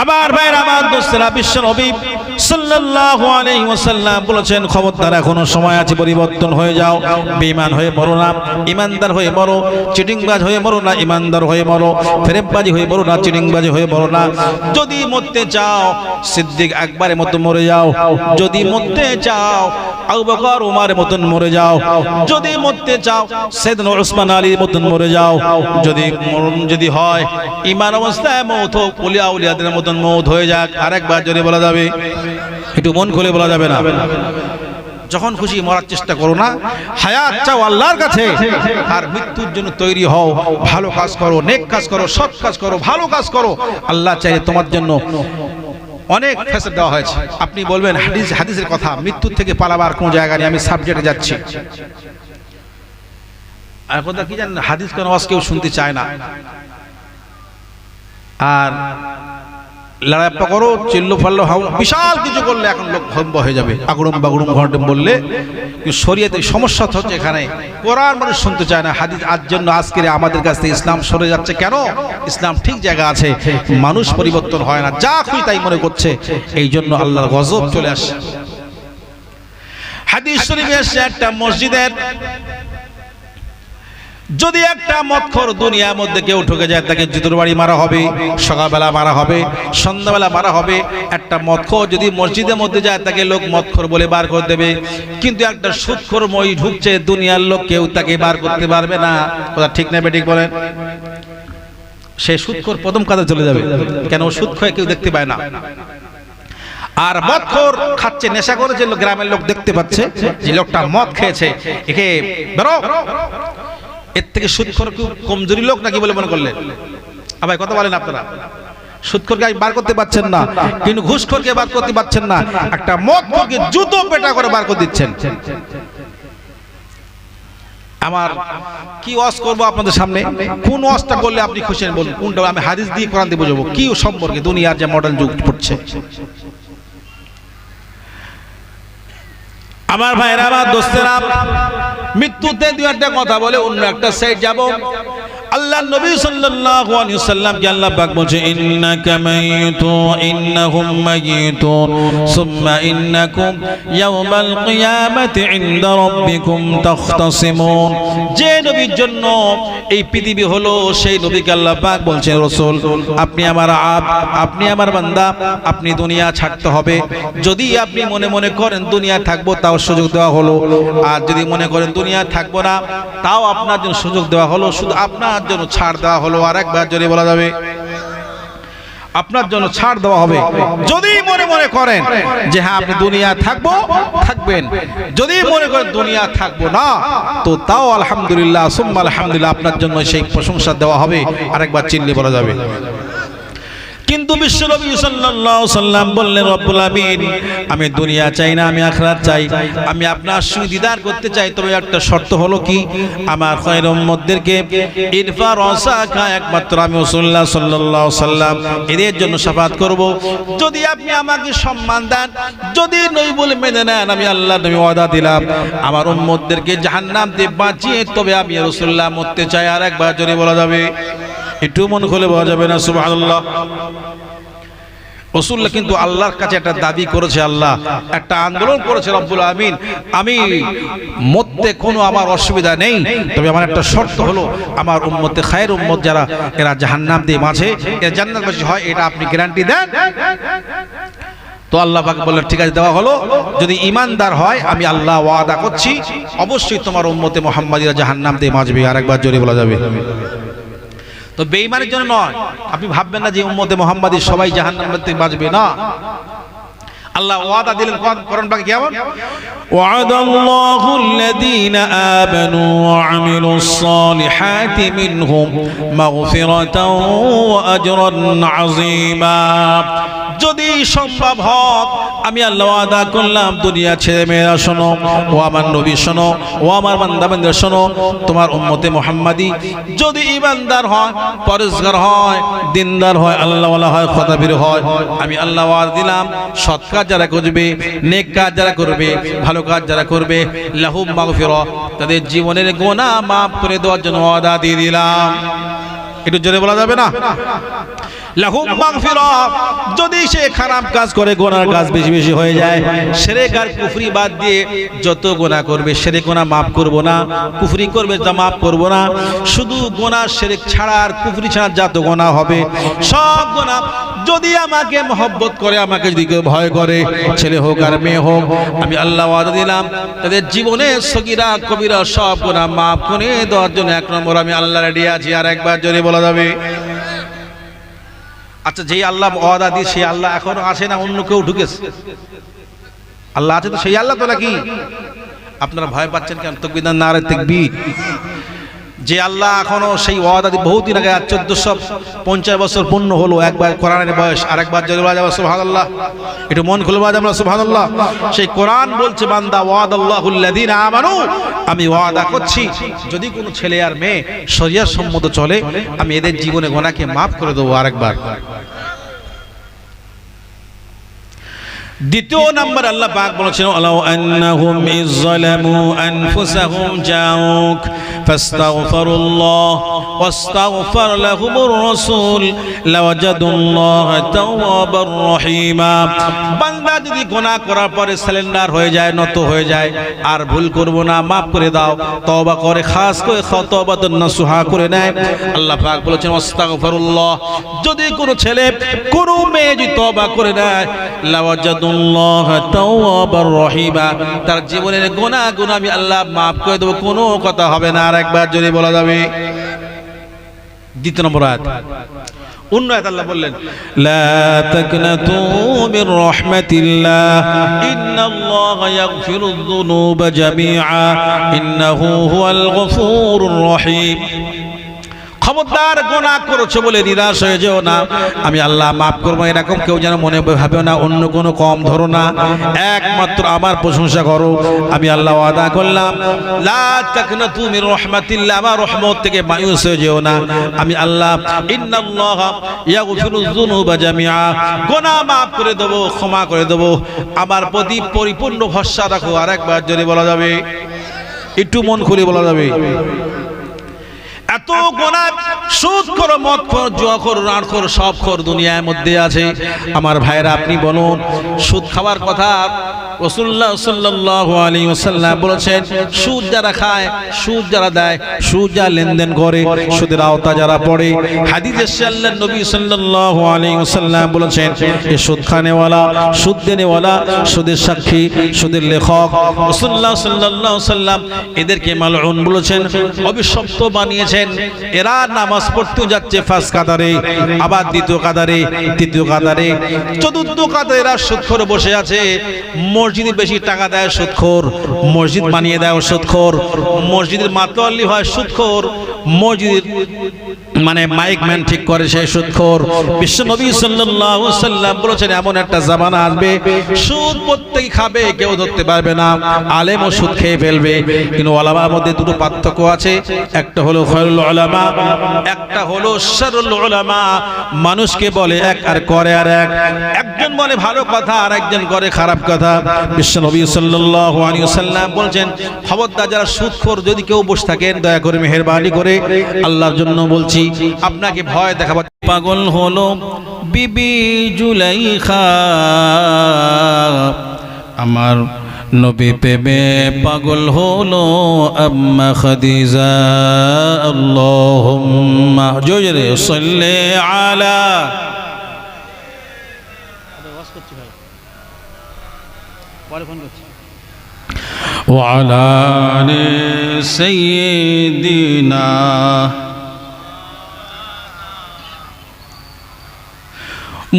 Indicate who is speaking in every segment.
Speaker 1: আমার ভাইরা, আমার দোস্তেরা, বিশ্ব নবী সাল্লাল্লাহু আলাইহি ওয়াসাল্লাম বলেছেন, খবরদার এখনো সময় আছে, পরিবর্তন হয়ে যাও। বেঈমান হয়ে মরো না, ইমানদার হয়ে মরো। চিটিংবাজ হয়ে মরো না, ইমানদার হয়ে মরো। ফেরেববাজি হয়ে মরো না, চিটিংবাজি হয়ে মরো না। যদি মরতে চাও সিদ্দিক আকবরের মতো মরে যাও। যদি মরতে চাও আবু বকর ওমরের মতন মরে যাও। যদি মরতে চাও সাইয়েদনা উসমান আলীর মতন মরে যাও। যদি হয় ঈমান অবস্থায় মওত হোক, ওলিয়া উলিয়াদের মতন মওত হয়ে যাক। আরেকবার জোরে বলা যাবে, একটু মন খুলে বলা যাবে না? যখন খুশি মরার চেষ্টা করো না, হায়াত চাও আল্লাহর কাছে, আর মৃত্যুর জন্য তৈরি হও। ভালো কাজ করো, নেক কাজ করো, সৎ কাজ করো, ভালো কাজ করো। আল্লাহ চাই তোমার জন্য অনেক ফেসিলিটি দেওয়া হয়েছে। আপনি বলবেন হাদিসের কথা, মৃত্যুর থেকে পালাবার কোন জায়গা নেই, আমি সাবজেক্টে যাচ্ছি। আর কথা কি জানেন, হাদিস কোন আওয়াজ কেউ শুনতে চায় না। আর লড়াইপা করো, চিল্লো ফাল্লো হাউ, বিশাল কিছু করলে এখন লোক ভম্ব হয়ে যাবে। আগুড়ুম বাগুড়ুম ঘন্টম বললে শরীয়তে সমস্যা হচ্ছে। এখানে কোরআন মানুষ শুনতে চায় না, হাদিস। আজ জন্য আজকের আমাদের কাছ থেকে ইসলাম সরে যাচ্ছে। কেন? ইসলাম ঠিক জায়গা আছে, মানুষ পরিবর্তন হয় না, যা খুশি তাই মনে করছে। এই জন্য আল্লাহর গজব চলে আসে। হাদিস শরীফে আসছে, একটা মসজিদের যদি একটা মদখোর দুনিয়ার মধ্যে কেউ ঢুকে যায়, তাকে জুতোর বাড়ি মারা হবে, সকালবেলা মারা হবে, সন্ধ্যাবেলা মারা হবে। একটা মদখোর যদি মসজিদের মধ্যে যায়, তাকে লোক মদখোর বলে বার করে দেবে। কিন্তু একটা সুদখোর মই ঢুকছে, দুনিয়ার লোক কেউ তাকে বার করতে পারবে না। কথা ঠিক না বেঠিক বলেন? সে সুদখোর প্রথম কাজে চলে যাবে। কেন? সুদ খেয়ে কেউ দেখতে পায় না। আর মদখোর খাচ্ছে, নেশা করেছে, গ্রামের লোক দেখতে পাচ্ছে যে লোকটা মদ খেয়েছে, একে বেরো। এর থেকে সুদখোর কমজোরি লোক নাকি বলে মনে করলেন? আবার কথা বলেন আপনারা, সুদখোরকে বার করতে পারছেন না, কিন্তু ঘুষখোরকে বার করতে পারছেন না। একটা মদখোরকে জুতো পেটা করে বার করে দিচ্ছেন। আমার কি ওয়াজ করবো আপনাদের সামনে? কোন ওয়াজটা করলে আপনি খুশি হন বলুন? কোনটা? আমি হাদিস দিয়ে কোরআন দিয়ে বুঝাবো কি সম্পর্কে দুনিয়ার যে মডেল যুগ পড়ছে। আমার ভাইরা, আমার দোস্তেরা, মৃত্যুতে দুই একটা কথা বলে অন্য একটা সাইড যাব। আল্লাহ নবী সাল্লাল্লাহু আলাইহি ওয়াসাল্লাম কে আল্লাহ পাক বলেছে, ইন্নাকা মাইতুন ইন্নাহুম মাইতুন সুম্মা ইন্নাকুম ইয়াওমাল কিয়ামাতি ইনদা রাব্বিকুম তাখতাসিমুন। যে নবীর জন্য এই পৃথিবী হলো, সেই নবীকে আল্লাহ পাক বলছেন, রাসূল আপনি আমার আপনি আমার বান্দা, আপনি দুনিয়া ছাড়তে হবে। যদি আপনি মনে মনে করেন দুনিয়া থাকবো, তাও সুযোগ দেওয়া হলো। আর যদি মনে করেন দুনিয়া থাকবো না, তাও আপনার জন্য সুযোগ দেওয়া হলো, শুধু আপনার জন্য ছাড় দেওয়া হলো। আর একবার জোরে বলা যাবে, আপনার জন্য ছাড় দেওয়া হবে। যদি মনে মনে করেন যে হ্যাঁ আপনি দুনিয়া থাকবো, থাকবেন। যদি মনে করেন দুনিয়া থাকবো না, তো তাও আলহামদুলিল্লাহ সুম্মা আলহামদুলিল্লাহ, আপনার জন্য সেই প্রশংসা দেওয়া হবে। আরেকবার চিল্লে বলা যাবে। কিন্তু বিশ্বনবী সাল্লাল্লাহু আলাইহি ওয়াসাল্লাম বললেন, রব্বুল আমিন, আমি দুনিয়া চাই না, আমি আখিরাত চাই। আমি আপনার সঙ্গে দিদার করতে চাই। তবে একটা শর্ত হলো কি, আমার খায়র উম্মতদেরকে ইরফা রাসাকা, একমাত্র আমি রাসূলুল্লাহ সাল্লাল্লাহু আলাইহি ওয়াসাল্লাম এদের জন্য শাফাআত করব। যদি আপনি আমাকে সম্মান দেন, যদি নবী বলে মেনে নেন, আমি আল্লাহ নবী ওয়াদা দিলাম আমার উম্মতদেরকে জাহান্নাম থেকে বাঁচিয়ে তবে আমি রাসূলুল্লাহ মরতে চাই। আর একবার জোরে বলা যাবে, একটু মন খুলে বলা যাবে না সুবহানাল্লাহ? রাসূলুল্লাহ কিন্তু আল্লাহর কাছে একটা দাবি করেছে, আল্লাহ একটা আন্দোলন করেছে, রব্বুল আমিন আমি মরতে কোনো আমার অসুবিধা নেই, তবে আমার একটা শর্ত হলো আমার উম্মতে খায়ের উম্মত যারা, এরা জাহান্নাম দিয়ে বাঁচে, এরা জান্নাতবাসী হয়, এটা আপনি গ্যারান্টি দেন। তো আল্লাহ পাক বললেন ঠিক আছে, দেওয়া হলো। যদি ইমানদার হয়, আমি আল্লাহ ওয়াদা করছি অবশ্যই তোমার উম্মতে মুহাম্মাদিরা জাহান্নাম দিয়ে বাঁচবে। আর একবার জোরে বলা যাবে। তো বেঈমানের জন্য নয়। আপনি ভাববেন না যে উম্মতে মুহাম্মাদি সবাই জাহান্নাম থেকে বাঁচবে, না। আল্লাহ ওয়াদা দিলেন কোরআন পাকে কেমন, ওয়াদাল্লাহুল্লাযীনা আমানু ওয়া আমিলুস সালিহাতি মিনহুম মাগফিরাতাও ওয়া আজরান আযীমা। যদি সম্ভব হয়, আমি আল্লাহ ওয়াদা করলাম, দুনিয়া ছেড়ে মেয়েরা শোনো, ও আমার নবী শোনো, ও আমার বান্দা বান্দা শোনো, তোমার উম্মতে মুহাম্মাদি যদি ঈমানদার হয়, পরেজগার হয়, দিনদার হয়, আল্লাহওয়ালা হয়, খোদাবীর হয়, আমি আল্লাহ ওয়াদা দিলাম সৎ কাজ যারা করবে, নেক কাজ যারা করবে, ভালো কাজ যারা করবে, লাহুম মাগফিরা, তাদের জীবনের গুনাহ মাফ করে দেওয়ার জন্য ওয়াদা দিয়ে দিলাম। একটু জোরে বলা যাবে না? লাহুম মাগফিরা। যদি সে খারাপ কাজ করে, গুনার কাজ বেশি বেশি হয়ে যায়, শিরক আর কুফরি বাদ দিয়ে যত গুনাহ করবে, শিরক গুনাহ মাফ করব না, কুফরি করবে তা মাফ করব না, শুধু গুনাহ শিরক ছাড়া আর কুফরি ছাড়া যত গুনাহ হবে সব গুনাহ, যদি আমাকে মহব্বত করে, আমাকে যদি কেউ ভয় করে, ছেলে হোক আর মেয়ে হোক, আমি আল্লাহ ওয়াদা দিলাম তাদের জীবনে সগীরা কবিরা সব গুনাহ মাফ করে দেওয়ার জন্য এক নম্বর আমি আল্লাহ রেডি আছি। আর একবার জোরে বলা যাবে? আচ্ছা, যেই আল্লাহ ওয়াদা দিয়ে সেই আল্লাহ এখনো আছে না অন্য কেউ ঢুকেছে? আল্লাহ আছে তো, সেই আল্লাহ তো নাকি? আপনারা ভয় পাচ্ছেন কেন? তাকবীর নারে তাকবীর। যে আল্লাহ এখনো সেই ওয়াদা দিয়ে বহুদিন আগে, 1450 বছর পূর্ণ হলো একবার কোরআনের বয়স। আরেকবার জোরে বলা যাবে সুবহানাল্লাহ? একটু মন খুলে বলা যাবে না সুবহানাল্লাহ? সেই কোরআন বলছে, বান্দা ওয়াদাল্লাহুল লাযিনা আমানু, আমি ওয়াদা করছি যদি কোনো ছেলে আর মেয়ে শরিয়ত সম্মত চলে, আমি এদের জীবনে গুনাহকে maaf করে দেব। আরেকবার। দ্বিতীয় নাম্বার আল্লাহ পাক বলেছেন, আলাউ আন্নাহুম ইযলামু আনফুসাহুম জাউক ফাস্তাগফিরুল্লাহ ওয়াস্তাগফার লাহুমুর রাসূল লাওয়াজাদুল্লাহা তাওয়াবার রহিমা। বান্দা যদি গুনাহ করার পরে সারেন্ডার হয়ে যায়, নত হয়ে যায়, আর ভুল করব না, maaf করে দাও, তওবা করে, খাস করে তওবাতুন নাসুহা করে নেয়, আল্লাহ পাক বলেছেন ওয়াস্তাগফিরুল্লাহ, যদি কোনো ছেলে কোনো মেয়ে যদি তওবা করে নেয়, লাওয়াজাদুল্লাহ তাওয়াবার রহিমা, তার জীবনের গুনাহগুলো আমি আল্লাহ maaf করে দেব, কোনো কথা হবে না। আর একবার যদি বলা যাবে? দ্বিতীয় নম্বর আয়াত, অন্য আয়াত আল্লাহ বললেন, লা তাকনাতু মির রাহমাতিল্লাহ ইন্নাল্লাহা ইয়াগফিরুয যুনুবা জামিআ ইন্নাহু হুয়াল গফুরুর রহিম। খবরদার, গুনাহ করেছো বলে নিরাশ হয়ে যেও না, আমি আল্লাহ মাফ করবো এরকম কেউ যেন মনে ভাবেও না, অন্য কোনো কম ধরো না, একমাত্র আমার প্রশংসা করো। আমি আল্লাহ ওয়াদা করলাম, লা তাকনাতু মির রাহমাতিল্লাহ, আমার রহমত থেকে মায়ুস হয়ে যেও না, আমি আল্লাহ ইন্নাল্লাহা ইয়াগফিরুয যুনুবা জামিআ, গুনাহ মাফ করে দেবো, ক্ষমা করে দেবো, আমার প্রতি পরিপূর্ণ ভরসা রাখো। আরেকবার যদি বলা যাবে? একটু মন খুলে বলা যাবে? এত গুনাহ, সুদ করো, মদ করো, জুয়া করো, রান করো, সব করো দুনিয়ার মধ্যে আছে। আমার ভাইরা, আপনি বলুন, সুদ খাওয়ার কথা রাসূলুল্লাহ সাল্লাল্লাহু আলাইহি ওয়াসাল্লাম বলেছেন, সুদ যারা খায়, সুদ যারা দেয়, সুদ যারা লেনদেন করে, সুদের আওতা যারা পড়ে, হাদিসে আল্লাহর নবী সাল্লাল্লাহু আলাইহি ওয়াসাল্লাম বলেছেন, এই সুদ খানেওয়ালা, সুদ দেনেওয়ালা, সুদের সাক্ষী, সুদের লেখক, রাসূলুল্লাহ সাল্লাল্লাহু আলাইহি ওয়াসাল্লাম এদেরকে মালউন বলেছেন, অভিশপ্ত বানিয়েছেন। এরা নামাজ পড়তে যাচ্ছে ফার্স্ট কাতারে, আবার দ্বিতীয় কাতারে, তৃতীয় কাতারে, চতুর্থ কাতারে এরা সুদখোর বসে আছে। মসজিদে বেশি টাকা দেয় সুদখোর, মসজিদ বানিয়ে দেয় সুদখোর, মসজিদের মাতোয়াল্লি হয় সুদখোর, মসজিদের মানে মাইক ম্যান ঠিক করে সেই সুদখোর। বিশ্ব নবী সাল্লাল্লাহু আলাইহি ওয়াসাল্লাম বলেছেন, এমন একটা জামানা আসবে সুদ প্রত্যেক খাবে, কেউ ধরতে পারবে না, আলেমও সুদ খেয়ে ফেলবে। কিন্তু ওলামার মধ্যে দুটো পার্থক্য আছে, একটা হলো খায়রুল উলামা, একটা হলো শাররুল উলামা। মানুষকে বলে এক আর করে আর এক, একজন বলে ভালো কথা আর একজন করে খারাপ কথা। বিশ্ব নবী সাল্লাল্লাহু আলাইহি ওয়াসাল্লাম বলেন, খবরদার যারা সুদখোর যদি কেউ বসে থাকেন, দয়া করে মেহেরবানি করে আল্লাহর জন্য বলছি, আপনাকে ভয় দেখাবো। পাগল হলো বিবি জুলাইখা, আমার নবী প্রেমে পাগল হলো আম্মা খাদিজা। আল্লাহুম্মা জোরে সাল্লি আলা, ওয়া আলা আলি সাইয়্যিদিনা।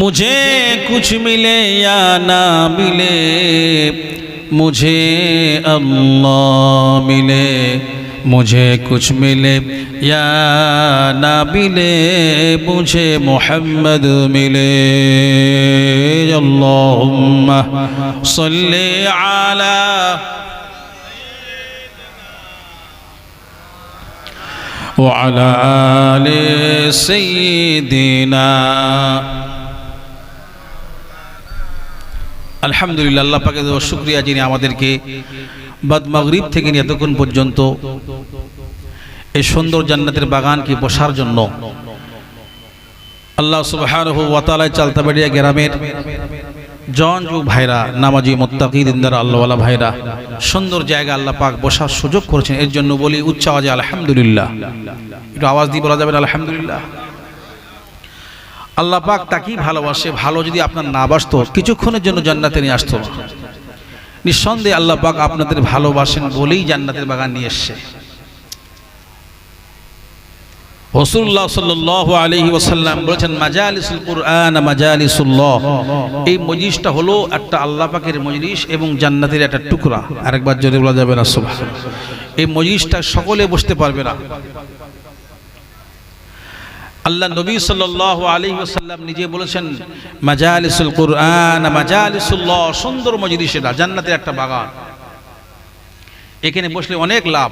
Speaker 1: मुझे कुछ मिले या ना मिले, मुझे अल्लाह मिले, मुझे कुछ मिले या ना मिले, मुझे मोहम्मद मिले। अल्लाहुम्मा सल्ली अला व अला आले सय्यिदिना। আলহামদুলিল্লাহ, আল্লাহ পাকের শুকরিয়া যিনি আমাদেরকে বাদ মাগরিব থেকে নিয়ে এতক্ষণ পর্যন্ত এই সুন্দর জান্নাতের বাগানকে বসার জন্য আল্লাহ সুবহানাহু ওয়া তাআলা চালতাবাড়িয়া গ্রামের জন যুবক ভাইরা, নামাজি মুত্তাকি দিনদার আল্লাহওয়ালা ভাইরা, সুন্দর জায়গা আল্লাহ পাক বসার সুযোগ করেছেন। এর জন্য বলি উচ্চ আওয়াজে আলহামদুলিল্লাহ। একটু আওয়াজ দিয়ে বলা যাবে আলহামদুলিল্লাহ। আল্লাহ পাক তাকেই ভালোবাসে, ভালো যদি আপনার না বাসতো কিছুক্ষণের জন্য জান্নাতে নিয়ে আসতো। নিঃসন্দেহে আল্লাহ পাক আপনাদের ভালোবাসেন বলেই জান্নাতের বাগান নিয়ে এসছে। রাসূলুল্লাহ সাল্লাল্লাহু আলাইহি ওয়াসাল্লাম বলেছেন, মাজালিসুল কুরআন মাজালিসুল্লাহ। এই মজলিসটা হলো একটা আল্লাহ পাকের মজলিস এবং জান্নাতের একটা টুকরা। আরেকবার জোরে বলা যাবে না সুবহানাল্লাহ। এই মজলিসটা সকলে বসতে পারবে না। আল্লাহ নবী সাল্লাল্লাহু আলাইহি ওয়াসাল্লাম নিজে বলেছেন, মাজালিসুল কুরআন মাজালিসুল্লাহ, সুন্দর মজলিস, এটা জান্নাতের একটা বাগান। এখানে বসলে অনেক লাভ।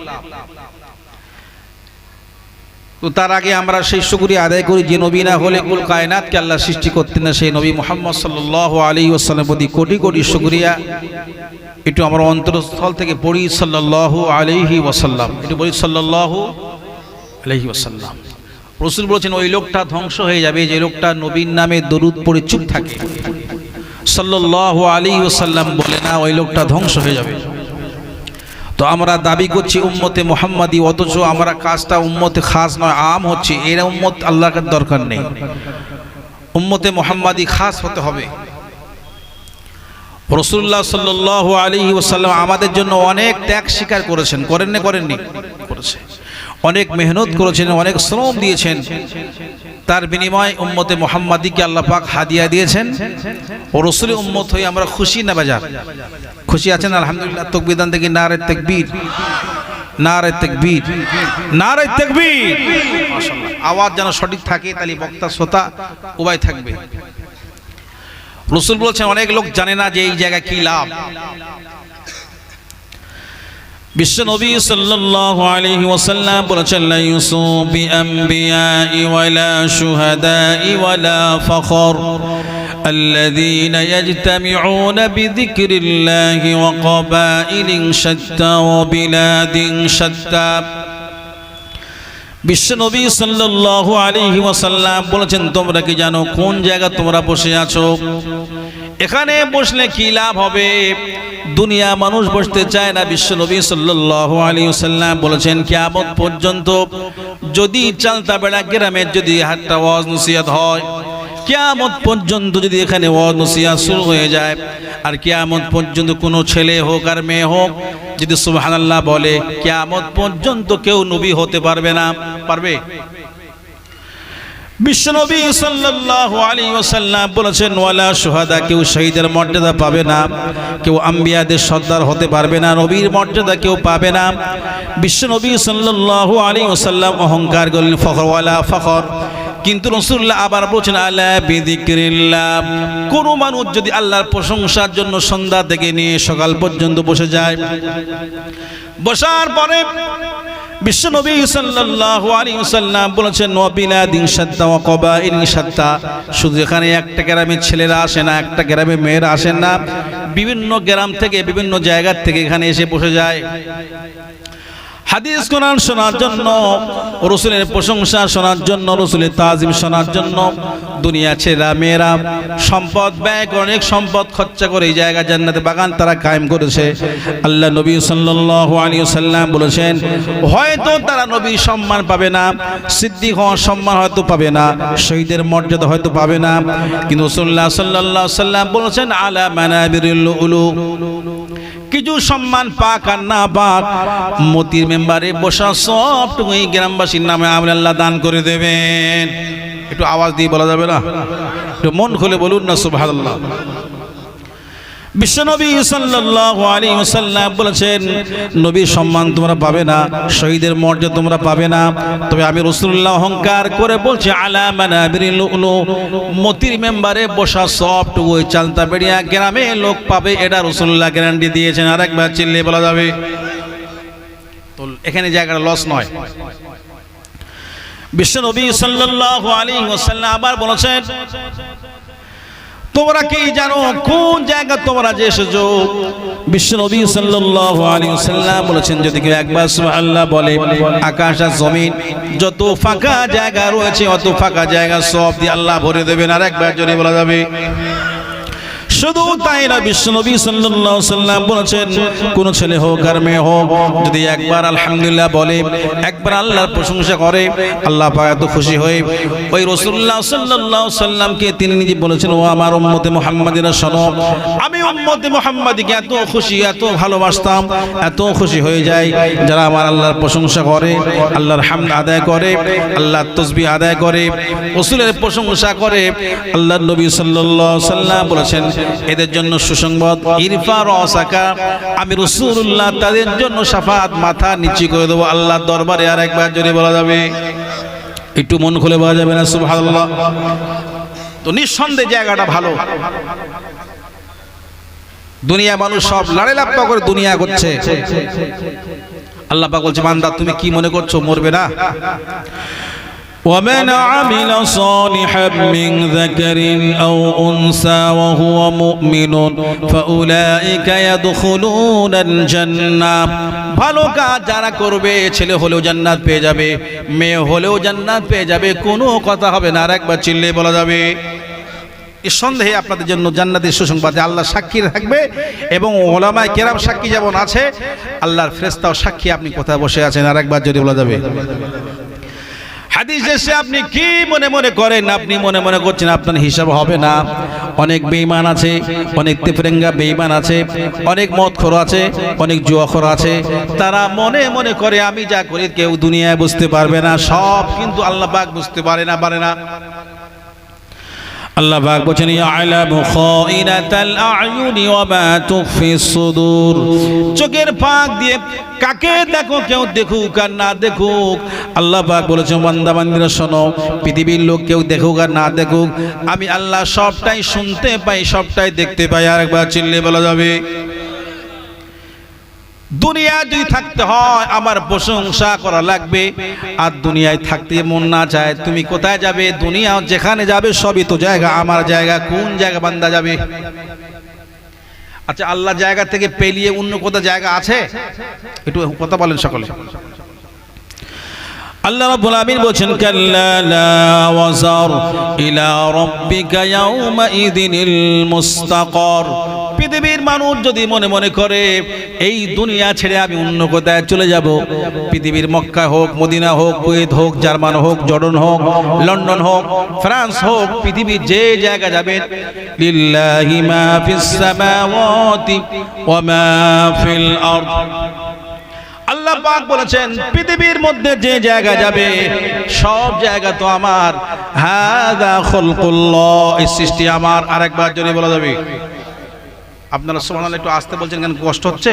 Speaker 1: তো তার আগে আমরা সেই শুকরিয়া আদায় করি যে নবী না হলে কুল কায়নাতকে আল্লাহ সৃষ্টি করতেন না, সেই নবী মুহাম্মদ সাল্লাল্লাহু আলাইহি ওয়াসাল্লামের প্রতি কোটি কোটি শুকরিয়া। একটু আমরা অন্তরস্থল থেকে পড়ি সাল্লাল্লাহু আলাইহি ওয়াসাল্লাম, একটু বলি সাল্লাল্লাহু আলাইহি ওয়াসাল্লাম। রাসূল বলেছেন, ওই লোকটা ধ্বংস হয়ে যাবে যে লোকটা নবীর নামে দরুদ পড়ে চুপ থাকে, সাল্লাল্লাহু আলাইহি ওয়াসাল্লাম বলে না, ওই লোকটা ধ্বংস হয়ে যাবে। তো আমরা দাবি করছি উম্মতে মুহাম্মাদি, অথচ আমরা কাজটা উম্মতে খাস নয় আম হচ্ছে। এর উম্মত আল্লাহর দরকার নেই, উম্মতে মুহাম্মাদি খাস হতে হবে। রাসূলুল্লাহ সাল্লাল্লাহু আলাইহি ওয়াসাল্লাম আমাদের জন্য অনেক ত্যাগ স্বীকার করেছেন, করেন না করেননি? করেছে। অনেক মেহনত করেছেন, অনেক শ্রম দিয়েছেন। তার বিনিময়ে উম্মতে মুহাম্মাদিকে আল্লাহ পাক হাদিয়া দিয়েছেন। ও রাসূলের উম্মত হয়ে আমরা খুশি না বাজার? খুশি আছেন আলহামদুলিল্লাহ। তাকবীর দান থেকে নারে তাকবীর, নারে তাকবীর, নারে তাকবীর। মাশাআল্লাহ, আওয়াজ যেন সঠিক থাকে, তাহলে বক্তা শ্রোতা উভয় থাকবে। রাসূল বলেছেন, অনেক লোক জানে না যে এই জায়গা কি লাভ। বিশ্ব নবী সাল্লাল্লাহু আলাইহি ওয়াসাল্লাম বলেছেন, লা ইউসু বিআনবিয়াই ওয়ালা শুহাদাই ওয়ালা ফখর আল্লাযীনা ইয়াজতামিউনা বিযিকরিল্লাহি ওয়া ক্বাবাইলিন শাত্তা ওয়া বিলাদিন শাত্তা। বিশ্ব নবী সাল্লাল্লাহু আলাইহি ওয়াসাল্লাম বলেছেন, তোমরা কি জানো কোন জায়গা তোমরা বসে আছো? এখানে বসলে কি লাভ হবে? দুনিয়া মানুষ বসতে চায় না। বিশ্ব নবী সাল্লাল্লাহু আলাইহি ওয়াসাল্লাম বলেছেন, কিয়ামত পর্যন্ত যদি চালতাবেড়া গ্রামের যদি হাটটা ওয়াজ নসিহত হয়, কিয়ামত পর্যন্ত যদি এখানে ওয়াজ নসিহত শুরু হয়ে যায়, আর কিয়ামত পর্যন্ত কোনো ছেলে হোক আর মেয়ে হোক যদি সুবহানাল্লাহ বলে, কিয়ামত পর্যন্ত কেউ নবী হতে পারবে না। পারবে? বিশ্বনবী সাল্লাল্লাহু আলাইহি ওয়াসাল্লাম বলেছেন, ওয়ালা শুহাদা, কেউ শহীদের মর্যাদা পাবে না, কেউ আম্বিয়াদের সর্দার হতে পারবে না, নবীর মর্যাদা কেউ পাবে না। বিশ্বনবী সাল্লাল্লাহু আলাইহি ওয়াসাল্লাম অহংকার করলেন, ফখর ওয়ালা ফখর। কিন্তু রাসূলুল্লাহ আবার বলেছেন, আলা বিযিকরিল্লাহ, কোন মানুষ যদি আল্লাহর প্রশংসার জন্য সন্ধ্যা থেকে নিয়ে সকাল পর্যন্ত বসে যায়, বসার পরে বিশ্ব নবী সাল্লাল্লাহু আলাইহি ওয়াসাল্লাম বলেছেন, ওয়াবিলাদিন শাত্তা ওয়া ক্বাবাইলিন শাত্তা, শুধু এখানে একটা গ্রামের ছেলেরা আসে না, একটা গ্রামের মেয়েরা আসেন না, বিভিন্ন গ্রাম থেকে বিভিন্ন জায়গা থেকে এখানে এসে বসে যায় হাদিস কোরআন শোনার জন্য, রাসূলের প্রশংসা শোনার জন্য, রাসূলের তাজিম শোনার জন্য। দুনিয়া ছেলেরা মেয়েরা সম্পদ ব্যয় করে, অনেক সম্পদ খরচা করে এই জায়গা জান্নাতে বাগান তারা কায়েম করেছে। আল্লাহ নবী সাল্লাল্লাহু আলাইহি ওয়াসাল্লাম বলেছেন, হয়তো তারা নবী সম্মান পাবে না, সিদ্দিক হওয়ার সম্মান হয়তো পাবে না, শহীদের মর্যাদা হয়তো পাবে না, কিন্তু রাসূলুল্লাহ সাল্লাল্লাহু আলাইহি ওয়াসাল্লাম বলেছেন, আলা মানাবিরিল উলু, কিছু সম্মান পাক আর না পাক, মতির মেম্বারে বসা সবটুকু এই গ্রামবাসীর নামে আল্লাহ দান করে দেবেন। একটু আওয়াজ দিয়ে বলা যাবে না? একটু মন খুলে বলুন না সুবহানাল্লাহ। বিশ্বনবী সাল্লাল্লাহু আলাইহি ওয়াসাল্লাম বলেছেন, নবীর সম্মান তোমরা পাবে না, শহীদের মর্যাদা তোমরা পাবে না, তবে আমি রাসূলুল্লাহ অহংকার করে বলছি, আলা মানাবিরিল উলু, মতির মেম্বারে বসা সবটুকু ওই চালতাবেড়িয়া গ্রামে লোক পাবে, এটা রাসূলুল্লাহ গ্যারান্টি দিয়েছেন। আরেকবার চিল্লিয়ে বলা যাবে তো? এখানে জায়গাটা লস নয়। বিশ্বনবী সাল্লাল্লাহু আলাইহি ওয়াসাল্লাম আবার বলেছেন, তোমরা কি জানো কোন জায়গা তোমরা যে এসেছো? বিশ্বনবী সাল্লাল্লাহু আলাইহি ওয়াসাল্লাম বলেছেন, যদি কেউ একবার সুবহানাল্লাহ বলে, আকাশ আর জমিন যত ফাঁকা জায়গা রয়েছে অত ফাঁকা জায়গা সব দিয়ে আল্লাহ ভরে দেবেন। আর একবার জোরে বলা যাবে। শুধু তাই না, বিশ্বনবী সাল্লাল্লাহু আলাইহি ওয়াসাল্লাম বলেছেন, কোন ছেলে হোক আর মেয়ে হোক যদি একবার আলহামদুলিল্লাহ বলে, একবার আল্লাহর প্রশংসা করে, আল্লাহ পাক এত খুশি হয়ে ওই রাসূলুল্লাহ সাল্লাল্লাহু আলাইহি ওয়াসাল্লামকে তিনি নিজে বলেছেন, ও আমার উম্মতে মুহাম্মাদিরা শোনো, আমি উম্মতে মুহাম্মাদিকে এত খুশি, এত ভালোবাসতাম, এত খুশি হয়ে যায় যারা আমার আল্লাহর প্রশংসা করে, আল্লাহর হামদ আদায় করে, আল্লাহর তাসবিহ আদায় করে, রাসূলের প্রশংসা করে। আল্লাহর নবী সাল্লাল্লাহু আলাইহি ওয়াসাল্লাম বলেছেন, এদের জন্য সুসংবাদ, ইরফা রাসাকা, আমি রাসূলুল্লাহ তাদের জন্য শাফাত, মাথা নিচু করে দেব আল্লাহর দরবারে। আর একবার জোরে বলা যাবে, একটু মন খুলে বলা যাবে না সুবহানাল্লাহ? তো নিঃসন্দেহে জায়গাটা ভালো। দুনিয়া মানুষ সব লড়াই লাপ্পা করে দুনিয়া করছে। আল্লাহ পাক বলছে, বান্দা তুমি কি মনে করছো মরবে না? ومن عمل صالحا من ذكر أو أنثى وهو مؤمن فأولئك يدخلون الجنة। ভালো কাজ যারা করবে, ছেলে হলেও জান্নাত পেয়ে যাবে, মেয়ে হলেও জান্নাত পেয়ে যাবে, কোনো কথা হবে না। আর একবার চিল্লিয়ে বলা যাবে। নিঃসন্দেহে আপনাদের জন্য জান্নাতের সুসংবাদ আল্লাহ সাক্ষী রাখবে, এবং ওলামায়ে কেরাম সাক্ষী যেমন আছে, আল্লাহর ফেরেশতাও সাক্ষী আপনি কোথায় বসে আছেন। আর একবার যদি বলা যাবে। হাদিস এসে আপনি কি মনে মনে করেন? আপনি মনে মনে করছেন আপনার হিসাব হবে না। অনেক বেঈমান আছে, অনেক তেফরেঙ্গা বেঈমান আছে, অনেক মদখোর আছে, অনেক জুয়াখোর আছে। তারা মনে মনে করে আমি যা করি কেউ দুনিয়ায় বুঝতে পারবে না। সব কিন্তু আল্লাহ পাক বুঝতে পারে না। আল্লাহ পাক বলেন, ইয়ালামু খাইনাতাল আ'য়ুনি ওয়া মা তুখফিস সুদূর। চোখের ফাঁক দিয়ে কাকে দেখো, কেউ দেখুক আর না দেখুক, আল্লাহ পাক বলেছেন, বান্দা বান্দীরা শোনো, পৃথিবীর লোক কেউ দেখুক আর না দেখুক, আমি আল্লাহ সবটাই শুনতে পাই, সবটাই দেখতে পাই। আর একবার চিল্লিয়ে বলা যাবে। দুনিয়া যদি থাকতে হয় আমার প্রশংসা করা লাগবে, আর দুনিয়ায় থাকতে মন না চায়, তুমি কোথায় যাবে? দুনিয়া যেখানে যাবে সবই তো জায়গা, আমার জায়গা। কোন জায়গা বান্দা যাবে? আচ্ছা, আল্লাহ জায়গা থেকে পেলিয়ে অন্য কোথাও জায়গা আছে? একটু কথা বলেন সকলে। আল্লাহ রাব্বুল আমিন বলেন, কাল্লা লা ওয়াজার ইলা রাব্বিকা ইয়াউমা ইদিনিল মুস্তাকার। পৃথিবীর মানুষ যদি মনে মনে করে এই দুনিয়া ছেড়ে আমি অন্য কোথায় চলে যাব, পৃথিবীর মক্কা হোক, মদিনা হোক, কুয়েত হোক, জার্মান হোক, জর্ডন হোক, লন্ডন হোক, ফ্রান্স হোক, পৃথিবীর যে জায়গা যাবেন, লিল্লাহি মা ফিস সামাওয়াতি ওয়া মা ফিল আরদ। আল্লাহ পাক বলেছেন, পৃথিবীর মধ্যে যে জায়গা যাবে সব জায়গা তো আমার। হাযা খালকুল্লাহ, এই সৃষ্টি আমার। আরেকবার জোরে বলা যাবে। আপনারা সুবহানাল্লাহ একটু আস্তে বলছেন কেন? কষ্ট হচ্ছে?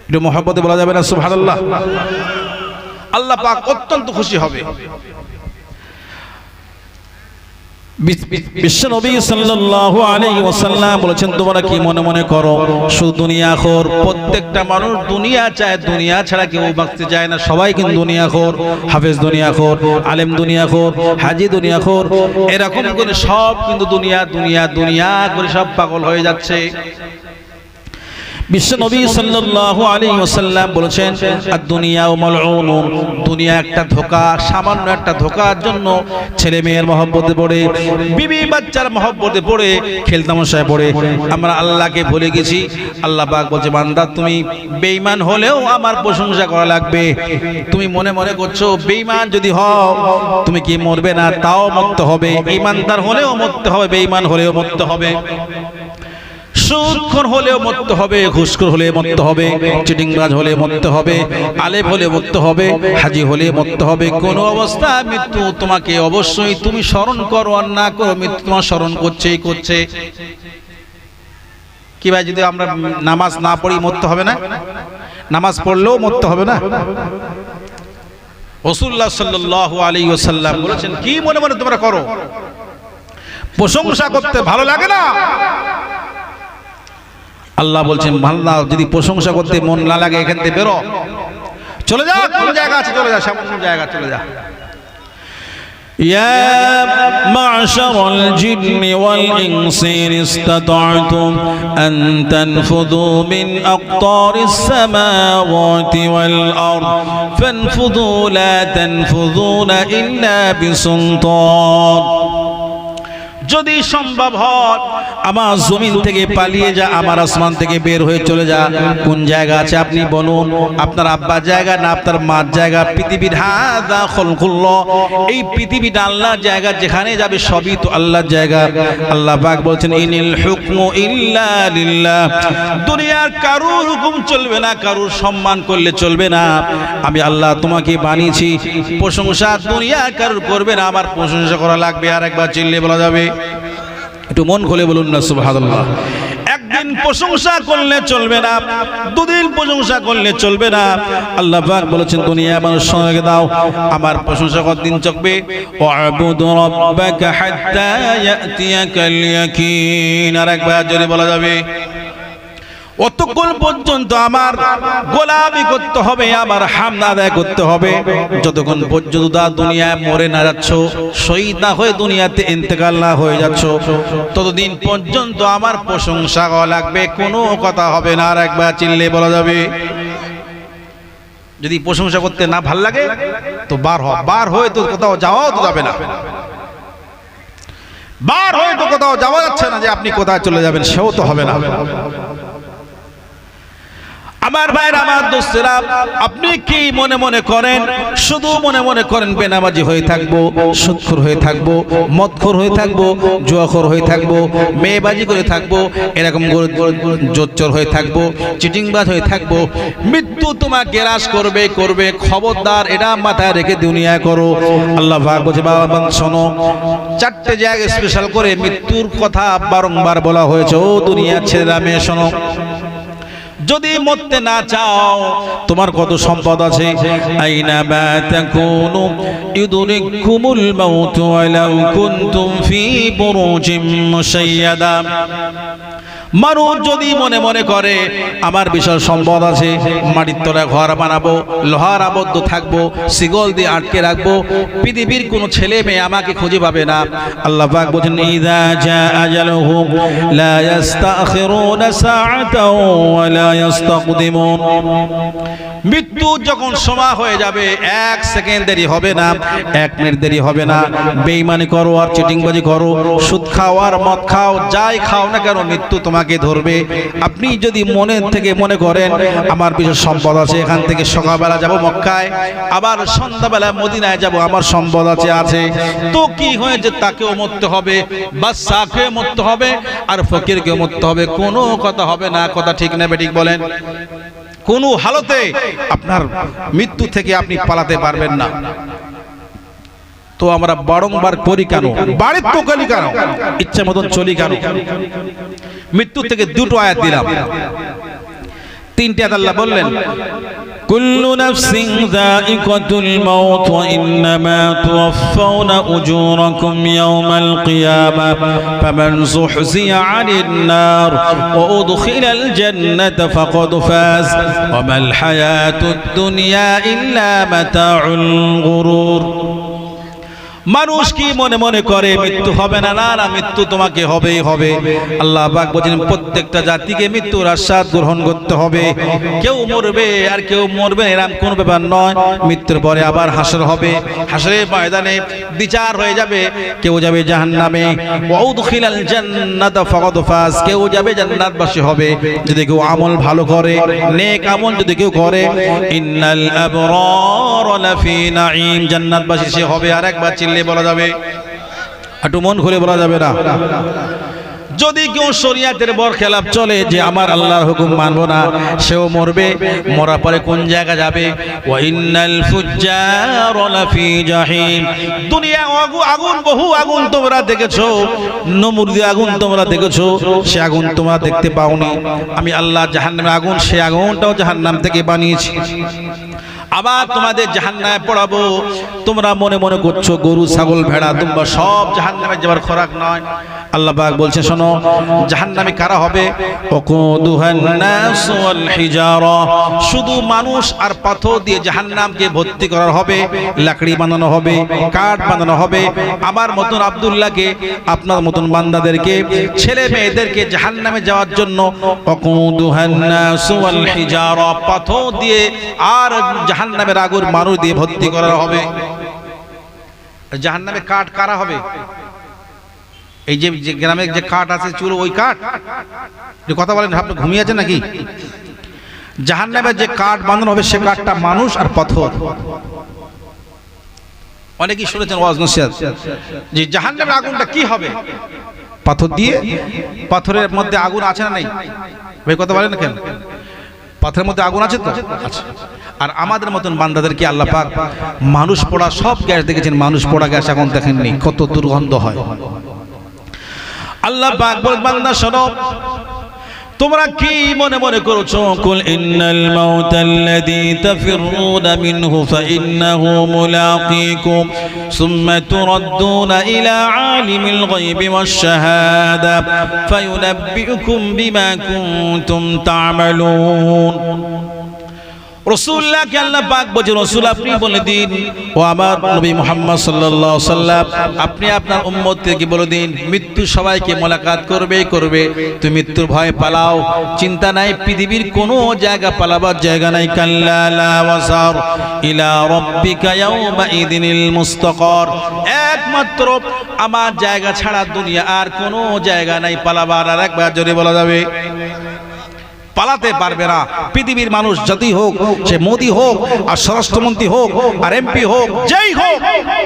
Speaker 1: একটু মহব্বতে বলা যাবে না সুবহানাল্লাহ? আল্লাহ পাক অত্যন্ত খুশি হবে। বিশ্বনবী সাল্লাল্লাহু আলাইহি ওয়াসাল্লাম বলেছেন, তোমরা কি মনে মনে করো শুধু দুনিয়াখোর? প্রত্যেকটা মানুষ দুনিয়া চায়, দুনিয়া ছাড়া কেউ বাঁচতে চায় না। সবাই কিন্তু দুনিয়াখোর, হাফেজ দুনিয়াখোর, আলেম দুনিয়াখোর, হাজি দুনিয়াখোর, এরকম করে সব কিন্তু দুনিয়া দুনিয়া দুনিয়া করে সব পাগল হয়ে যাচ্ছে। বিশ্বনবী সাল্লাল্লাহু আলাইহি ওয়াসাল্লাম বলেছেন, আদ-দুনিয়া মালউনুন, দুনিয়া একটা ধোঁকা। সামান্য একটা ধোঁকার জন্য ছেলে মেয়ের মহব্বতে পড়ে, বিবি বাচ্চার মহব্বতে পড়ে, খেলতামশায় পড়ে আমরা আল্লাহকে ভুলে গেছি। আল্লাহ পাক বলছে, বান্দা তুমি বেঈমান হলেও আমার প্রশংসা করা লাগবে। তুমি মনে মনে করছো বেঈমান যদি হও তুমি কি মরবে না? তাও মরতে হবে। ঈমানদার হলেও মরতে হবে, বেঈমান হলেও মরতে হবে। সুদখোর হলেও মরতে হবে, ঘুষখোর হলে মরতে হবে, চিটিংবাজ হলে মরতে হবে, আলেম হলে মরতে হবে, হাজি হলে মরতে হবে। কোন অবস্থা মৃত্যু তোমাকে অবশ্যই, তুমি স্মরণ করো আর না করো, মৃত্যু তোমার স্মরণ করছেই করছে। কি ভাই, যদি আমরা নামাজ না পড়ি মরতে হবে না? নামাজ পড়লেও মরতে হবে না? রাসূলুল্লাহ সাল্লাল্লাহু আলাইহি ওয়াসাল্লাম বলেছেন, কি মনে মনে তোমরা করো? প্রশংসা করতে ভালো লাগে না? আল্লাহ বলছেন, বান্দা যদি প্রশংসা করতে মন না লাগে এখান থেকে বেরো, চলে যা। কোন জায়গা আছে চলে যা, সামনে জায়গা চলে যা। يا معشر الجن والإنس إن استطعتم أن تنفذوا من أقطار السماوات والأرض فانفذوا لا تنفذون إلا بسلطان যদি সম্ভব হয় আমার জমিন থেকে পালিয়ে যা, আমার আসমান থেকে বের হয়ে চলে যা। কোন জায়গা আছে আপনি বলুন, আপনার আব্বার জায়গা না আপনার মার জায়গা? পৃথিবীর হাযা খালকুল্লাহ, এই পৃথিবীটা আল্লাহর জায়গা, যেখানে যাবে সবই তো আল্লাহর জায়গা। আল্লাহ পাক বলছেন ইনিল হুকমু ইল্লা লিল্লাহ, দুনিয়ার কারুর হুকুম চলবে না, কারুর সম্মান করলে চলবে না। আমি আল্লাহ তোমাকে বানিয়েছি, প্রশংসা দুনিয়ার কারুর করবে না, আমার প্রশংসা করা লাগবে। আর একবার চিল্লে বলা যাবে? একটু মন খুলে বলুন না সুবহানাল্লাহ। একদিন প্রশংসা করলে চলবে না, দুদিন প্রশংসা করলে চলবে না। আল্লাহ পাক বলেছেন দুনিয়া মানুষ সঙ্গে দাও, আমার প্রশংসা কতদিন চলবে? ওয়াবুদু রাব্বাকা হাত্তা ইয়াতিয়াকাল ইয়াকিন। আর একবার জোরে বলা যাবে? অতক্ষণ পর্যন্ত আমার গোলামি করতে হবে, আমার হামদ আদায় করতে হবে, যতক্ষণ পর্যন্ত দুনিয়ায় মরে না যাচ্ছ, শহীদ না হয়ে দুনিয়াতে ইন্তেকাল না হয়ে যাচ্ছ, ততদিন পর্যন্ত আমার প্রশংসা করা লাগবে, কোনো কথা হবে না। আর একবার চিল্লে বলা যাবে? যদি প্রশংসা করতে না ভাল লাগে তো বার হয়ে তো কোথাও যাওয়াও তো যাবে না, বার হয়ে তো কোথাও যাওয়া যাচ্ছে না, যে আপনি কোথায় চলে যাবেন সেও তো হবে না। আমার ভাইরা, আমার দোস্তেরা, আপনি কি মনে মনে করেন, শুধু মনে মনে করেন বেনামাজি হয়ে থাকবো, সুদখোর হয়ে থাকবো, মদখোর হয়ে থাকবো, জুয়াখোর হয়ে থাকবো, মেয়েবাজি করে থাকবো, এরকম জোচ্চোর হয়ে থাকবো, চিটিংবাজ হয়ে থাকবো, মৃত্যু তোমাকে গ্রাস করবে করবে। খবরদার, এটা মাথায় রেখে দুনিয়ায় করো। আল্লাহ পাক বলছে বাবা শোনো, চারটে জায়গায় স্পেশাল করে মৃত্যুর কথা বারংবার বলা হয়েছে। ও দুনিয়ার ছেলেরা মেয়ে শোনো, যদি মরতে না চাও, তোমার কত সম্পদ আছে, আইনা মা তাকুনু ইউদরিকুমুল মাউতু ওয়ালাউ কুনতুম ফি বুরুজিম মুশাইয়াদা। মানুষ যদি মনে মনে করে আমার বিশাল সম্পদ আছে, মাটির তলায় ঘর বানাবো, লোহার আবদ্ধ থাকবো, শিকল দিয়ে আটকে রাখবো, পৃথিবীর কোনো ছেলে মেয়ে আমাকে খুঁজে পাবে না। আল্লাহ পাক বলেন ইযা জা আজালুহুম লা ইস্তাখিরুনা সাআতাও ওয়া লা ইস্তাকদিমুন। মৃত্যু যখন সময় হয়ে যাবে, এক সেকেন্ড দেরি হবে না, এক মিনিট দেরি হবে না। বেঈমানি করো আর চিটিংবাজি করো, সুদ খাও আর মদ খাও, যাই খাও না কেন, মৃত্যু তোমাকে ধরবে। আপনি যদি মনের থেকে মনে করেন আমার বিশেষ সম্পদ আছে, এখান থেকে সকালবেলা যাব মক্কায়, আবার সন্ধ্যাবেলা মদিনায় যাব, আমার সম্পদ আছে, তো কি হয়েছে, তাকেও মরতে হবে, বাদশাহকেও মরতে হবে, আর ফকিরকেও মরতে হবে, কোনো কথা হবে না। কথা ঠিক না বেঠিক বলেন? কোনো হালতে আপনার মৃত্যু থেকে আপনি পালাতে পারবেন না। তো আমরা বারংবার করি কেন? বাড়ির তো করি কেন? ইচ্ছা মতন চলি কেন? মৃত্যু থেকে দুটো আয়াত দিলাম, তিনটে আয়াত আল্লাহ বললেন কুল্লু নাফসিন যায়িকাতুল মাউত ওয়া ইন্নামা তুওয়াফাউনা উজুরাকুম ইয়াওমাল কিয়ামাহ ফামান যুহজিয়া আনিন নার ওয়া উদখিলাল জান্নাতা ফাকাদ ফাজ ওয়া মাল হায়াতুদ দুনিয়া ইল্লা মাতাউল গুরুর। মানুষ কি মনে মনে করে মৃত্যু হবে না? না, মৃত্যু তোমাকে হবেই হবে। আল্লাহ পাক বলেন প্রত্যেকটা জাতিকে মৃত্যুর আস্বাদ গ্রহণ করতে হবে। কেউ মরবে আর কেউ মরবে এরকম কোনো ব্যাপার নয়। মৃত্যুর পরে আবার হাসর হবে, হাসরের ময়দানে বিচার হয়ে যাবে। কেউ যাবে জাহান্নামে, ওয়া উদখিলাল জান্নাতা ফাকাদ ফাজ, কেউ যাবে জান্নাতবাসী হবে যদি কেউ আমল ভালো করে, নেক আমল যদি কেউ করে। ইন্নাল আবরার লাফি নাঈম, জান্নাতবাসী সে হবে। আর একবার বলা যাবে? একটু মন খুলে বলা যাবে না? যদি কেউ শরিয়াতের বরখেলাপ চলে, যে আমার আল্লাহর হুকুম মানবো না, সেও মরবে। মরার পরে কোন জায়গা যাবে? ওয়া ইন্নাল ফুজ্জার লাফি জাহিম। দুনিয়া আগুন, বহু আগুন তোমরা দেখেছো, নমরুদি আগুন তোমরা দেখেছো, সে আগুন তোমরা দেখতে পাওনি। আমি আল্লাহ জাহান্নামের আগুন, সে আগুনটাও জাহান্নাম থেকে বানিয়েছি। আবার তোমাদের জাহান্নামে পড়াবো। তোমরা মনে মনে করছো গরু ছাগল ভেড়া দুম্বা সব জাহান্নামে যাবার খোরাক নয়। আল্লাহ পাক বলছে শোনো, জাহান্নামে কারা হবে? ওয়াকুদুহান নাস ওয়াল হিজারা, শুধু মানুষ আর পাথর দিয়ে জাহান্নামকে ভর্তি করা হবে। লাকড়ি বানানো হবে, কাঠ বানানো হবে। আমার মতন আব্দুল্লাহকে, আপনার মতন বান্দাদেরকে, ছেলে মেয়েদেরকে জাহান্নামে যাওয়ার জন্য ওয়াকুদুহান নাস ওয়াল হিজারা, পাথর দিয়ে আর জাহান্নামের আগুন মানুষ দিয়ে ভর্তি করা হবে। জাহান্নামে কাঠ কারা হবে? এই যে গ্রামে যে কাঠ আছে চুলো, ওই কাঠ কথা বলেন, আপনি ঘুমিয়ে আছেন নাকি? জাহান্নামে যে কাঠ বানানো হবে সে কাঠটা মানুষ আর পাথর। অনেকেই শুনেছেন ওয়াজ নসিহত যে জাহান্নামের আগুনটা কি হবে? পাথর দিয়ে। পাথরের মধ্যে আগুন আছে না নেই ভাই? কথা বলেন না কেন? পাথরের মধ্যে আগুন আছে তো আছে। আর আমাদের মতন বান্দাদেরকে আল্লাহ পাক মানুষ পোড়া সব গ্যাস দেখেছেন, মানুষ পোড়া গ্যাস এখন দেখেননি, কত দুর্গন্ধ হয়। আল্লাহ পাক বলেন বান্দা শোনো, তোমরা কি মনে মনে করছো? কুল ইন্নাল মাউতাল্লাযী তাফিরুনা মিনহু ফাইন্নাহু মুলাকীকুম সুম্মা তুরাদ্দুনা ইলা আলিমিল গায়বি ওয়াশ শাহাদা ফায়ুনাব্বিউকুম বিমা কুনতুম তা'মালুন। রাসূলুল্লাহকে আল্লাহ পাক বলেন, রাসূল আপনি বলে দিন, ও আমার নবী মুহাম্মদ সাল্লাল্লাহু আলাইহি ওয়াসাল্লাম, আপনি আপনার উম্মতকে বলে দিন, মৃত্যু সবাইকে মোলাকাত করবে। তুমি মৃত্যুর ভয় পালাও, চিন্তা নাই, পৃথিবীর কোনো জায়গা পালাবার জায়গা নাই। কাল্লা লা ওয়াসার ইলা রাব্বিকা ইয়াওমা ইদিনিল মুস্তাকার, একমাত্র আমার জায়গা ছাড়া দুনিয়া আর কোনো জায়গা নাই পালাবার। আর একবার জোরে বলা যাবে, পালাতে পারবে না। পৃথিবীর মানুষ যতই হোক, সে মোদি হোক আর স্বরাষ্ট্রমন্ত্রী হোক আর এমপি হোক, যেই হোক,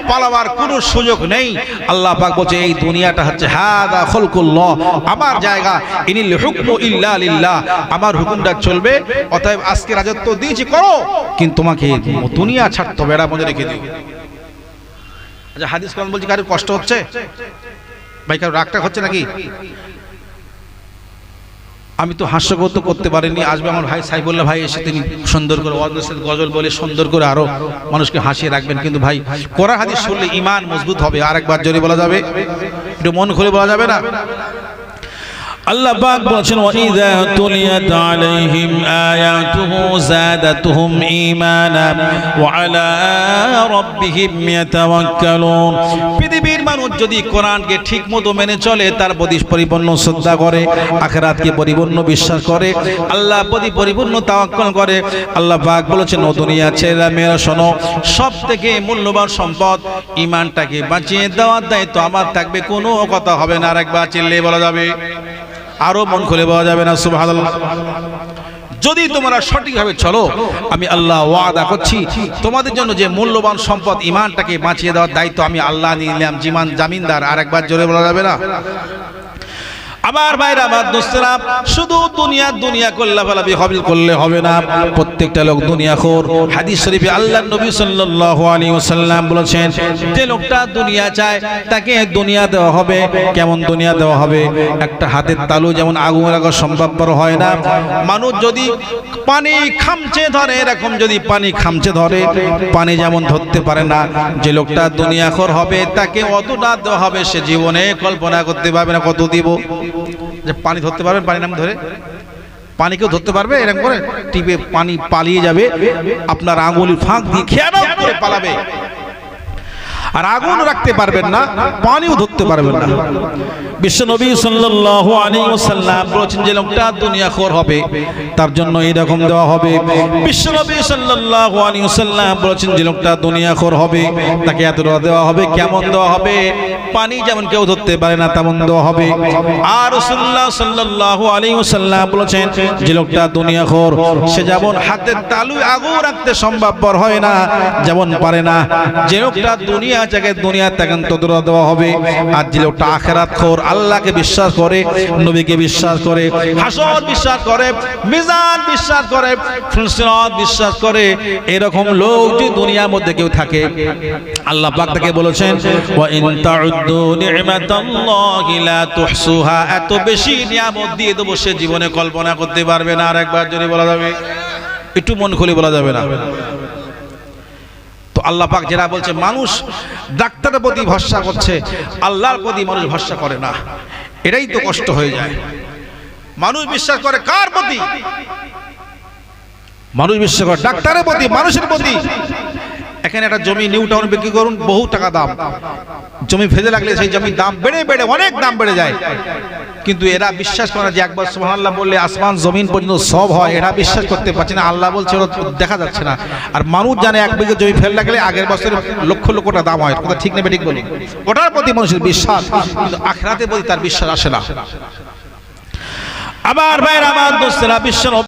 Speaker 1: পালাবার কোনো সুযোগ নেই। আল্লাহ পাক বলছে এই দুনিয়াটা হচ্ছে হাদা খলকুল্লাহ, আমার জায়গা। ইনিল হুকমু ইল্লা লিল্লাহ, আমার হুকুমটা চলবে। অতএব আজকে রাজত্ব দিয়েছি করো, কিন্তু তোমাকে দুনিয়া ছাড়তে হবে, এটা মনে রেখে দিও। আচ্ছা, হাদিস কোরআন বলছি কারোর কষ্ট হচ্ছে ভাই? কারোর রাগটা হচ্ছে নাকি? আমি তো হাস্যকর করতে পারিনি। আসবে আমার ভাই সাইফুল্লাহ ভাই, এসে তিনি সুন্দর করে গজল বলে সুন্দর করে আরো মানুষকে হাসিয়ে রাখবেন। কিন্তু ভাই কোরআন হাদিস শুনলে ঈমান মজবুত হবে। আরেকবার জোরে বলা যাবে, একটু মন খুলে বলা যাবে না? আল্লাহ পাক বলেন, ওয়াইযা তুলিয়াত আলাইহিম আয়াতুহু যাদাতুহুম ঈমানা ওয়া আলা রাব্বিহিম ইয়াতাওয়াক্কালুন। পৃথিবীর মানুষ যদি কোরআনকে ঠিকমতো মেনে চলে, তার প্রতি পরিপূর্ণ শ্রদ্ধা করে, আখিরাতকে পরিপূর্ণ বিশ্বাস করে, আল্লাহ প্রতি পরিপূর্ণ তাওয়াক্কুল করে, আল্লাহ পাক বলেছেন ও দুনিয়া ছেলেরা মেয়েরা শোনো, সবথেকে মূল্যবান সম্পদ ঈমানটাকে বাঁচিয়ে দেওয়ার দায়িত্ব আমার থাকবে। কোনো কথা হবে না। আরেকবার চিল্লিয়ে বলা যাবে, আরো মন খুলে বলা যাবে না? সুবহানাল্লাহ। যদি তোমরা সঠিকভাবে চলো, আমি আল্লাহ ওয়াদা করছি তোমাদের জন্য যে মূল্যবান সম্পদ ঈমানটাকে বাঁচিয়ে দেওয়ার দায়িত্ব আমি আল্লাহ নিলাম জামিনদার। আরেকবার জোরে বলা যাবে না? আমার ভাইরা, আমার দোস্তেরা, শুধু দুনিয়া করলে হবে না। প্রত্যেকটা লোক দুনিয়াখোর। হাদিস শরীফে আল্লাহর নবী সাল্লাল্লাহু আলাইহি ওয়াসাল্লাম বলেছেন, যে লোকটা দুনিয়া চায় তাকে দুনিয়া দেওয়া হবে। কেমন দুনিয়া দেওয়া হবে? একটা হাতের তালু যেমন আগুন লাগা সম্ভবপর হয় না, মানুষ যদি পানি খামচে ধরে, এরকম যদি পানি খামচে ধরে, পানি যেমন ধরতে পারে না, যে লোকটা দুনিয়াখোর হবে তাকে অতটা দেওয়া হবে সে জীবনে কল্পনা করতে পারবে না। কত দিব? যে পানি ধরতে পারবেন, পানি নাম ধরে পানি কেউ ধরতে পারবে? এরকম করে টিপে পানি পালিয়ে যাবে, আপনার আঙুলের ফাঁক দিয়ে খেয়াল করে পালাবে। আর আগুন রাখতে পারবেন না, পানিও ধরতে পারবেন না। বিশ্বনবী সাল্লাল্লাহু আলাইহি ওয়াসাল্লাম বলেছেন, যে লোকটা দুনিয়াখোর হবে তার জন্য এরকম দেওয়া হবে। বিশ্বনবী সাল্লাল্লাহু আলাইহি ওয়াসাল্লাম বলেছেন, যে লোকটা দুনিয়াখোর হবে তাকে এতটা দেওয়া হবে। কেমন দেওয়া হবে? পানি যেমন কেউ ধরতে পারে না তেমন দেওয়া হবে। আর রাসূলুল্লাহ সাল্লাল্লাহু আলাইহি ওয়াসাল্লাম বলেছেন, যে লোকটা দুনিয়াখোর সে যেমন হাতের তালু আগুন রাখতে সম্ভবপর হয় না, যেমন পারে না, যে লোকটা দুনিয়া জায়গায় দুনিয়া তাকে ততটা দেওয়া হবে। আর যে লোকটা আখিরাতখোর, আল্লাহকে বিশ্বাস করে, নবীকে বিশ্বাস করে, হাসর বিশ্বাস করে, মিজান বিশ্বাস করে, সিরাত বিশ্বাস করে, এরকম লোক যদি দুনিয়ার মধ্যে কেউ থাকে, আল্লাহ পাক তাকে বলেছেন, ওয়া ইন তাউদ্দু নি'মাতাল্লাহি লা তুহসুহা, এত বেশি নিয়ামত দিয়ে দেব সে জীবনে কল্পনা করতে পারবে না। আর একবার জোরে বলা যাবে, একটু মন খুলে বলা যাবে না? আল্লাহ পাক যারা বলছে মানুষ ডাক্তারের প্রতি ভরসা করছে, আল্লাহর প্রতি মানুষ ভরসা করে না, এটাই তো কষ্ট হয়ে যায়। মানুষ বিশ্বাস করে কার প্রতি? মানুষ বিশ্বাস করে ডাক্তারের প্রতি, মানুষের প্রতি। এখানে একটা জমি নিউ টাউন বিক্রি করুন, বহু টাকা দাম, জমি ফেলে লাগলে সেই জমির দাম বেড়ে বেড়ে অনেক দাম বেড়ে যায়, কিন্তু এরা বিশ্বাস করে যে একবার সুবহানাল্লাহ বললে আসমান জমিন পর্যন্ত সব হয়, এরা বিশ্বাস করতে পারছে না। আল্লাহ বলছে ওরা দেখা যাচ্ছে না। আর মানুষ জানে এক বিঘে জমি ফেলে লাগলে আগের বছর লক্ষ লক্ষ টাকা দাম হয়, কথা ঠিক নেবে ঠিক বলি, ওটার প্রতি মানুষের বিশ্বাস, কিন্তু আখিরাতের প্রতি তার বিশ্বাস আসে না। আমার ভাইরা, আমার দোস্তেরা, বিশ্ব